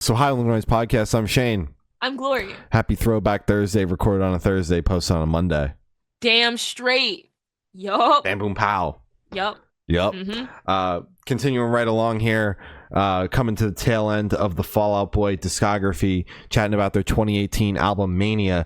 So Highland Noise Podcast, I'm Shane. I'm Glory. Happy Throwback Thursday, recorded on a Thursday, posted on a Monday. Damn straight. Yup. Bam boom pow. Yup. Yep. Continuing right along here, coming to the tail end of the Fall Out Boy discography, chatting about their 2018 album MANIA.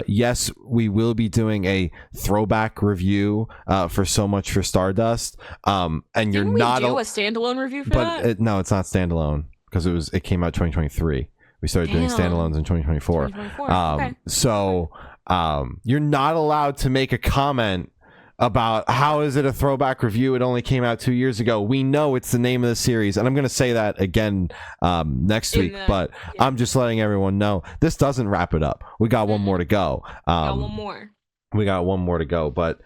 Yes, we will be doing a throwback review for So Much for Stardust. And Didn't you're we not do a standalone review for that? no, it's not standalone because it came out 2023. We started doing standalones in 2024. 2024. Okay. So you're not allowed to make a comment about how is it a throwback review, it only came out 2 years ago. We know it's the name of the series, and I'm going to say that again next week, but yeah. I'm just letting everyone know this doesn't wrap it up. We got one more to go. We got one more to go, but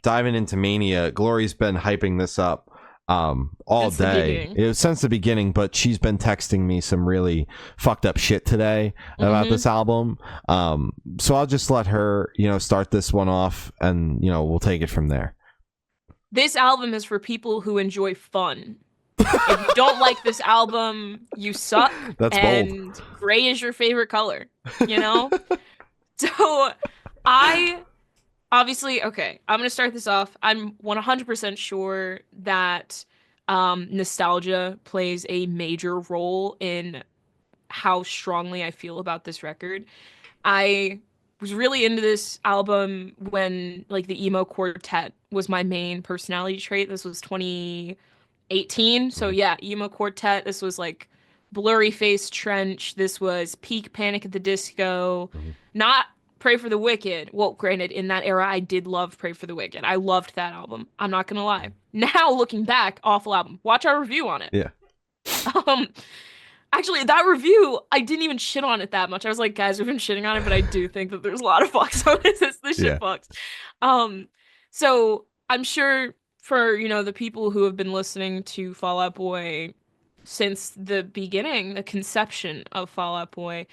diving into Mania, Glory's been hyping this up all day. It was since the beginning, but she's been texting me some really fucked up shit today about this album. So I'll just let her, start this one off, and we'll take it from there. This album is for people who enjoy fun. If you don't like this album, you suck. That's and bold. Gray is your favorite color, So obviously, okay, I'm going to start this off. I'm 100% sure that nostalgia plays a major role in how strongly I feel about this record. I was really into this album when, the emo quartet was my main personality trait. This was 2018. So, yeah, emo quartet. This was, Blurry Face Trench. This was peak Panic at the Disco. Not Pray for the Wicked. Well, granted, in that era, I did love Pray for the Wicked. I loved that album. I'm not gonna lie. Now, looking back, awful album. Watch our review on it. Yeah. Actually, that review, I didn't even shit on it that much. I was like, guys, we've been shitting on it, but I do think that there's a lot of fucks on this. It's the shit fucks. So I'm sure for, the people who have been listening to Fall Out Boy since the beginning, the conception of Fall Out Boy,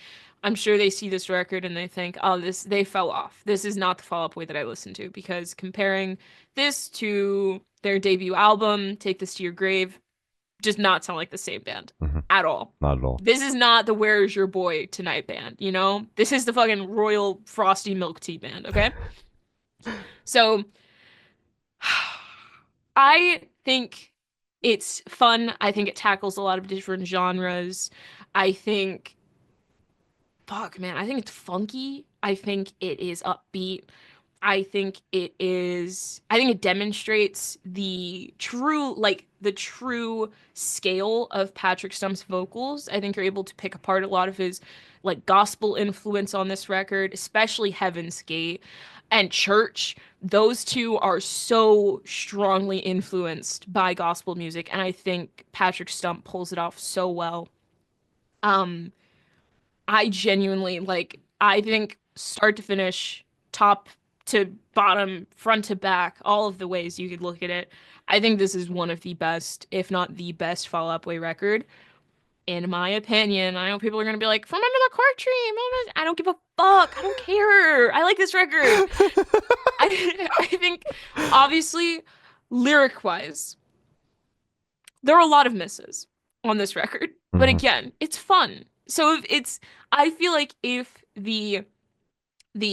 I'm sure they see this record and they think, oh, they fell off. This is not the Fall Out Boy that I listened to, because comparing this to their debut album, Take This to Your Grave, does not sound like the same band at all. Not at all. This is not the Where Is Your Boy Tonight band, This is the fucking Royal Frosty Milk Tea band, okay? So, I think it's fun. I think it tackles a lot of different genres. I think it's funky. I think it is upbeat. I think it demonstrates the true scale of Patrick Stump's vocals. I think you're able to pick apart a lot of his gospel influence on this record, especially Heaven's Gate and Church. Those two are so strongly influenced by gospel music, and I think Patrick Stump pulls it off so well. I genuinely I think start to finish, top to bottom, front to back, all of the ways you could look at it, I think this is one of the best, if not the best, Fall Out Boy record, in my opinion. I know people are gonna be like, "From Under the Cork Tree," I don't give a fuck. I don't care. I like this record. I think, obviously, lyric-wise, there are a lot of misses on this record, but again, it's fun. So I feel like if the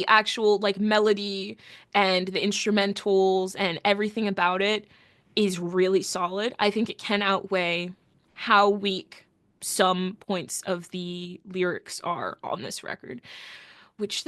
actual melody and the instrumentals and everything about it is really solid, I think it can outweigh how weak some points of the lyrics are on this record, which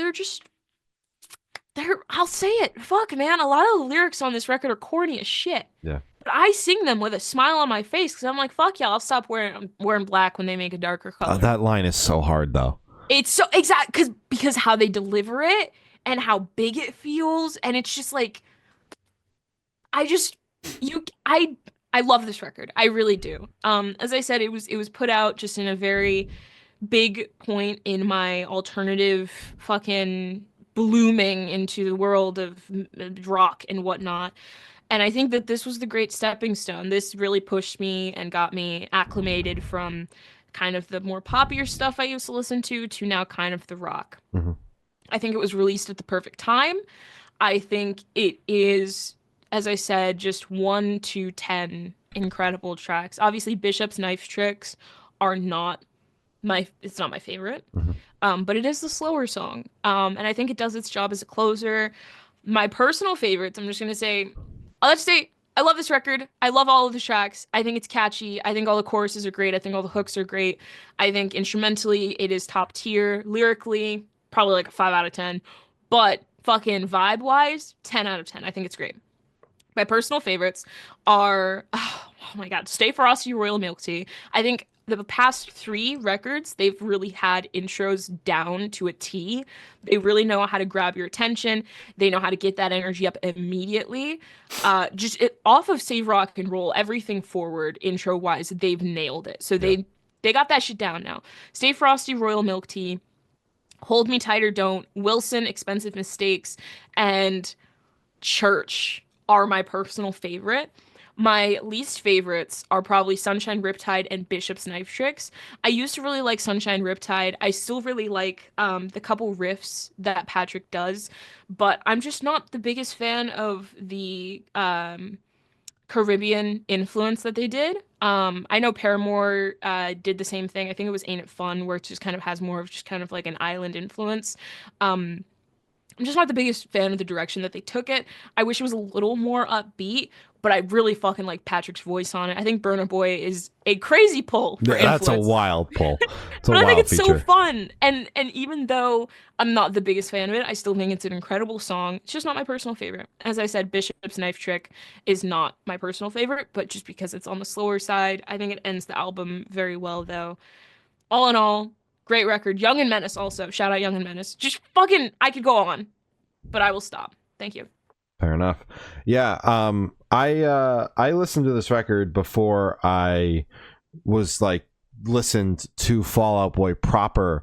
I'll say it. Fuck, man. A lot of the lyrics on this record are corny as shit. Yeah. But I sing them with a smile on my face because I'm like, fuck yeah, I'll stop wearing black when they make a darker color. That line is so hard, though. It's so exact because how they deliver it and how big it feels, and it's just I love this record. I really do. As I said, it was put out just in a very big point in my alternative fucking blooming into the world of rock and whatnot. And I think that this was the great stepping stone. This really pushed me and got me acclimated from kind of the more poppier stuff I used to listen to now kind of the rock. I think it was released at the perfect time. I think it is, as I said, just 1 to 10 incredible tracks. Obviously, Bishop's Knife Tricks are not it's not my favorite. Mhm. But it is the slower song. And I think it does its job as a closer. My personal favorites, I'm just gonna say, let's say I love this record. I love all of the tracks. I think it's catchy. I think all the choruses are great. I think all the hooks are great. I think instrumentally it is top tier. Lyrically, probably like a 5 out of 10. But fucking vibe wise, 10 out of 10. I think it's great. My personal favorites are, oh my God, Stay Frosty, Royal Milk Tea. I think the past three records, they've really had intros down to a T. They really know how to grab your attention. They know how to get that energy up immediately. Just off of Save Rock and Roll, everything forward intro wise, they've nailed it. So Yeah. they got that shit down now. Stay Frosty, Royal Milk Tea, Hold Me Tight or Don't, Wilson, Expensive Mistakes, and Church are my personal favorite. My least favorites are probably Sunshine Riptide and Bishop's Knife Tricks. I used to really like Sunshine Riptide. I still really like the couple riffs that Patrick does, but I'm just not the biggest fan of the Caribbean influence that they did. I know Paramore did the same thing. I think it was Ain't It Fun, where it just kind of has more of just kind of like an island influence. I'm just not the biggest fan of the direction that they took it. I wish it was a little more upbeat, but I really fucking like Patrick's voice on it. I think Burna Boy is a crazy pull for That's a influence. wild pull. It's a But I think wild it's so feature. fun. And even though I'm not the biggest fan of it, I still think it's an incredible song. It's just not my personal favorite. As I said, Bishop's Knife Trick is not my personal favorite, but just because it's on the slower side, I think it ends the album very well though. All in all, great record. Young and Menace also. Shout out Young and Menace. Just fucking I could go on, but I will stop. Thank you. Fair enough. Yeah. I listened to this record before I was like listened to Fall Out Boy proper.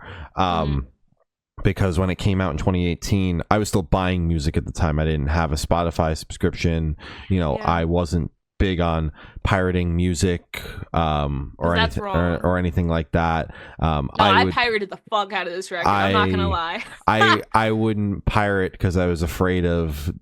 Because when it came out in 2018, I was still buying music at the time. I didn't have a Spotify subscription. Yeah. I wasn't big on pirating music or That's anything wrong. or anything like that. No, I pirated the fuck out of this record. I'm not gonna lie. I wouldn't pirate because I was afraid of,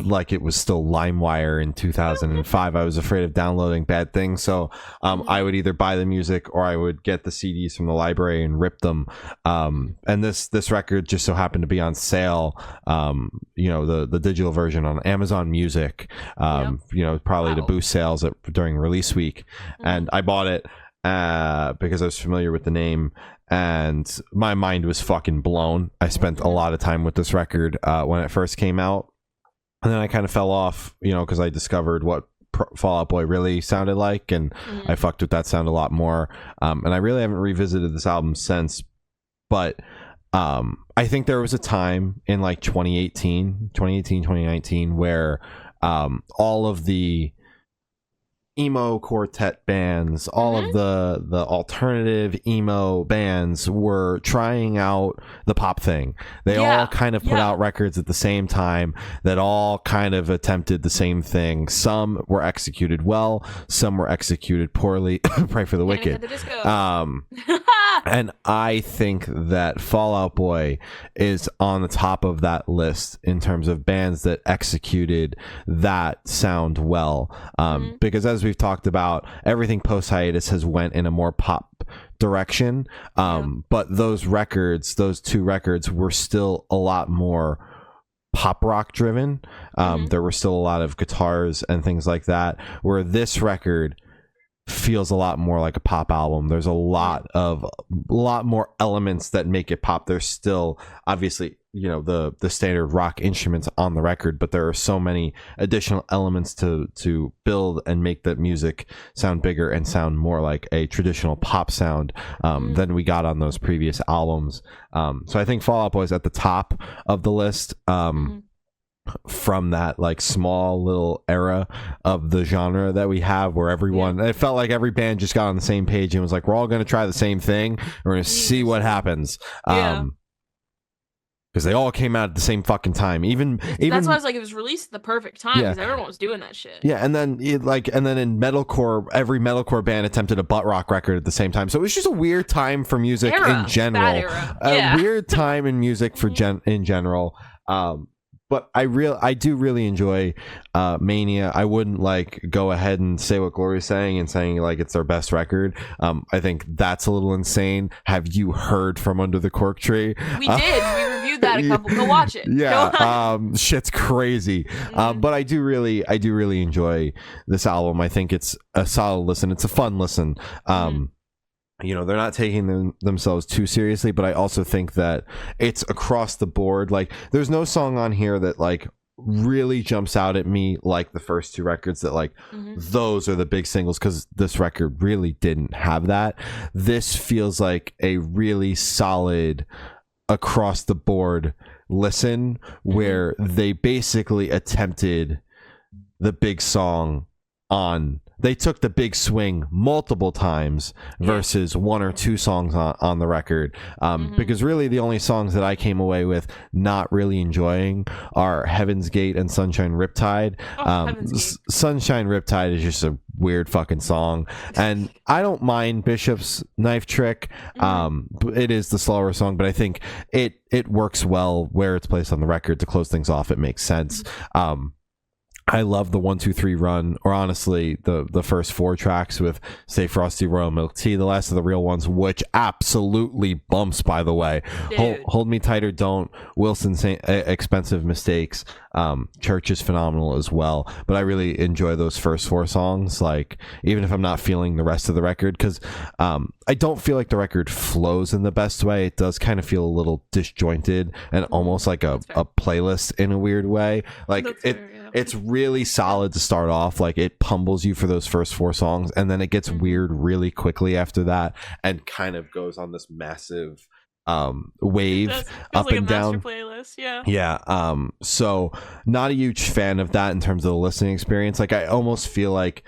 like, it was still LimeWire in 2005. I was afraid of downloading bad things, so I would either buy the music or I would get the CDs from the library and rip them. And this record just so happened to be on sale. The digital version on Amazon Music. Probably to boost sales during release week, and I bought it because I was familiar with the name. And my mind was fucking blown. I spent a lot of time with this record when it first came out. And then I kind of fell off, because I discovered what Fall Out Boy really sounded like, and I fucked with that sound a lot more. And I really haven't revisited this album since. But I think there was a time in like 2018, 2019, where all of the emo quartet bands, all of the alternative emo bands were trying out the pop thing. They all kind of put out records at the same time that all kind of attempted the same thing. Some were executed well, some were executed poorly. Pray for the wicked. And I think that Fall Out Boy is on the top of that list in terms of bands that executed that sound well. Because as we've talked about, everything post hiatus has went in a more pop direction. But those two records were still a lot more pop rock driven. There were still a lot of guitars and things like that, where this record feels a lot more like a pop album. There's a lot more elements that make it pop. There's still obviously the standard rock instruments on the record, but there are so many additional elements to build and make that music sound bigger and sound more like a traditional pop sound than we got on those previous albums. So I think Fall Out Boy is at the top of the list. From that like small little era of the genre that we have, where everyone, it felt like every band just got on the same page and was like, we're all going to try the same thing, we're going to see what happens. Because they all came out at the same fucking time. Even that's why I was like, it was released at the perfect time because everyone was doing that shit. Yeah, and then in metalcore, every metalcore band attempted a butt rock record at the same time. So it was just a weird time for music in general. Bad era. A weird time in music in general. but I do really enjoy Mania. I wouldn't like go ahead and say what Glory's saying and saying like it's their best record. I think that's a little insane. Have you heard From Under the Cork Tree? We did. We reviewed that a couple. Go watch it. Yeah, shit's crazy. But I do really enjoy this album. I think it's a solid listen. It's a fun listen. You know, they're not taking themselves too seriously, but I also think that it's across the board. Like, there's no song on here that like really jumps out at me like the first two records that like those are the big singles, because this record really didn't have that. This feels like a really solid across the board listen where they basically attempted the big song on. They took the big swing multiple times versus one or two songs on the record. Because really the only songs that I came away with not really enjoying are Heaven's Gate and Sunshine Riptide. Sunshine Riptide is just a weird fucking song. And I don't mind Bishop's Knife Trick. It is the slower song, but I think it works well where it's placed on the record to close things off. It makes sense. I love the 1, 2, 3 run, or honestly, the first 4 tracks with Stay Frosty, Royal Milk Tea, the last of the real ones, which absolutely bumps, by the way. Hold Me Tighter, Don't, Wilson's Expensive Mistakes. Church is phenomenal as well, but I really enjoy those first 4 songs, like, even if I'm not feeling the rest of the record, because I don't feel like the record flows in the best way. It does kind of feel a little disjointed and almost like a playlist in a weird way. Like, it's really solid to start off. Like, it pummels you for those first 4 songs, and then it gets weird really quickly after that and kind of goes on this massive wave up like and down playlist. So not a huge fan of that in terms of the listening experience. Like, I almost feel like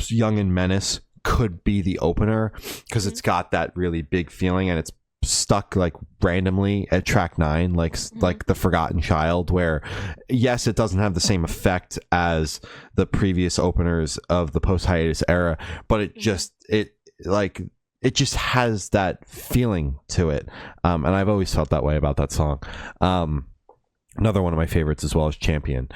Young and Menace could be the opener, because it's got that really big feeling, and it's stuck like randomly at track 9, like The Forgotten Child, where yes, it doesn't have the same effect as the previous openers of the post hiatus era, but it just has that feeling to it, and I've always felt that way about that song. Another one of my favorites as well is Champion.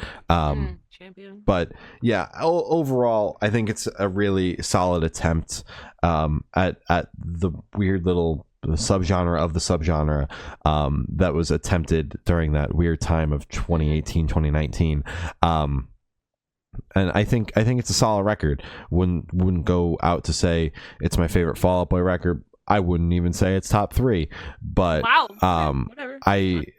But yeah, overall I think it's a really solid attempt at the weird little subgenre of the subgenre that was attempted during that weird time of 2018, 2019. And I think it's a solid record. Wouldn't go out to say it's my favorite Fall Out Boy record. I wouldn't even say it's top 3, but whatever.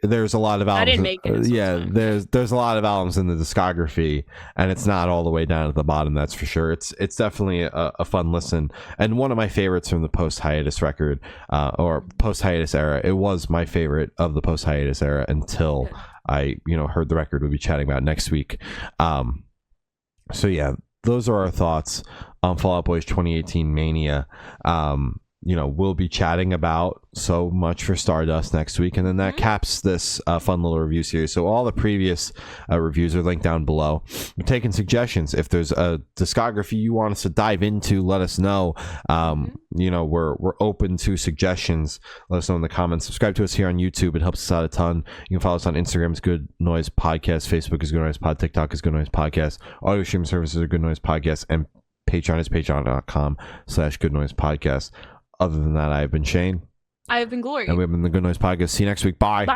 There's a lot of albums. I didn't make it. There's a lot of albums in the discography, and it's not all the way down at the bottom. That's for sure. It's definitely a fun listen, and one of my favorites from the post hiatus record, or post hiatus era. It was my favorite of the post hiatus era until I heard the record we'll be chatting about next week. So yeah, those are our thoughts on Fall Out Boy's 2018 Mania. We'll be chatting about So Much for Stardust next week, and then that caps this fun little review series. So all the previous reviews are linked down below. We're taking suggestions. If there's a discography you want us to dive into, let us know. We're open to suggestions. Let us know in the comments. Subscribe to us here on YouTube. It helps us out a ton. You can follow us on Instagram. It's Good Noise Podcast. Facebook is Good Noise Pod. TikTok is Good Noise Podcast. Audio streaming services are Good Noise Podcast, and Patreon is patreon.com/Good Noise Podcast. Other than that, I've been Shane. I have been Glory. And we've been the Good Noise Podcast. See you next week. Bye. Bye.